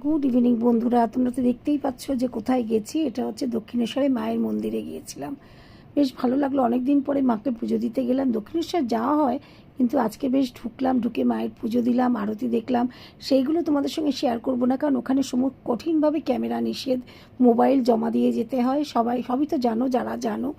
Good evening বন্ধুরা, তোমরা তো দেখতেই পাচ্ছ যে কোথায় গেছি। এটা হচ্ছে দক্ষিণেশ্বরে মায়ের মন্দিরে গিয়েছিলাম। বেশ ভালো লাগলো, অনেক দিন পরে মাকে পুজো দিতে গেলাম। দক্ষিণেশ্বর যাওয়া হয় কিন্তু আজকে বেশ ঢুকলাম, ঢুকে মায়ের পুজো দিলাম, আরতি দেখলাম। সেইগুলো তোমাদের সঙ্গে শেয়ার করব না, কারণ ওখানে কঠিনভাবে ক্যামেরা নিষেধ, মোবাইল জমা দিয়ে যেতে হয়। সবই তো জানো, যারা জানো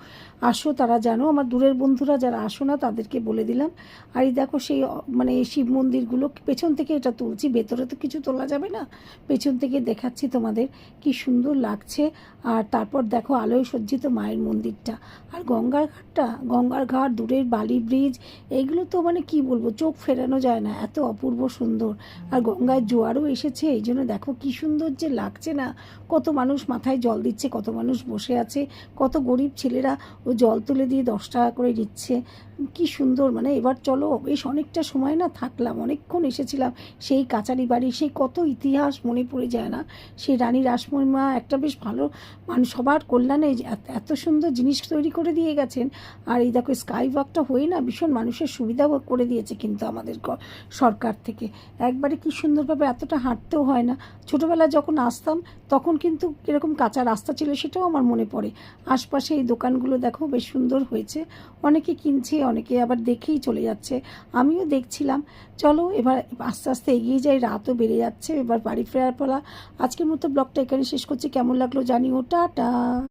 আসো তারা জানো, আমার দূরের বন্ধুরা যারা আসো না তাদেরকে বলে দিলাম। আর এই দেখো সেই মানে শিব মন্দিরগুলো পেছন থেকে এটা তুলছি, ভেতরে তো কিছু তোলা যাবে না, পেছন থেকে দেখাচ্ছি তোমাদের কি সুন্দর লাগছে। আর তারপর দেখো আলোয় সজ্জিত মায়ের মন্দিরটা, আর গঙ্গার ঘাট, দূরের বালি ব্রিজ, এইগুলো তো মানে কি বলবো, চোখ ফেরানো যায় না, এত অপূর্ব সুন্দর। আর গঙ্গায় জোয়ারও এসেছে, এই জন্য দেখো কি সুন্দর যে লাগছে না। কত মানুষ মাথায় জল দিচ্ছে, কত মানুষ বসে আছে, কত গরিব ছেলেরা ও জল তুলে দিয়ে 10 টাকা করে দিচ্ছে। কি সুন্দর, মানে এবার চলো, বেশ অনেকটা সময় না থাকলাম, অনেকক্ষণ এসেছিলাম। সেই কাচারি বাড়ি, সেই কত ইতিহাস মনে পড়ে যায় না। সেই রানী রাসমণিমা একটা বেশ ভালো মানুষ, সবার কল্যাণে এত সুন্দর জিনিস তৈরি করে দিয়ে গেছেন। আর এই দেখো স্কাই ওয়াকটা হয়ে না ভীষণ মানুষের সুবিধা করে দিয়েছে কিন্তু আমাদের সরকার থেকে একবারে কি সুন্দরভাবে, এতটা হাঁটতেও হয় না। ছোটোবেলায় যখন আসতাম তখন কিন্তু এরকম কাঁচা রাস্তা ছিল, সেটাও আমার মনে পড়ে। আশপাশে এই দোকানগুলো দেখো বেশ সুন্দর হয়েছে, অনেকে কিনছে, অনেকে আবার দেখেই চলে যাচ্ছে, আমিও দেখছিলাম। চলো এবার আস্তে আস্তে এগিয়ে যাই, রাতও বেড়ে যাচ্ছে, এবার বাড়ি ফেরার পালা। আজকের মতো ব্লগটা এখানে শেষ করছি, কেমন লাগলো জানিও, টাটা।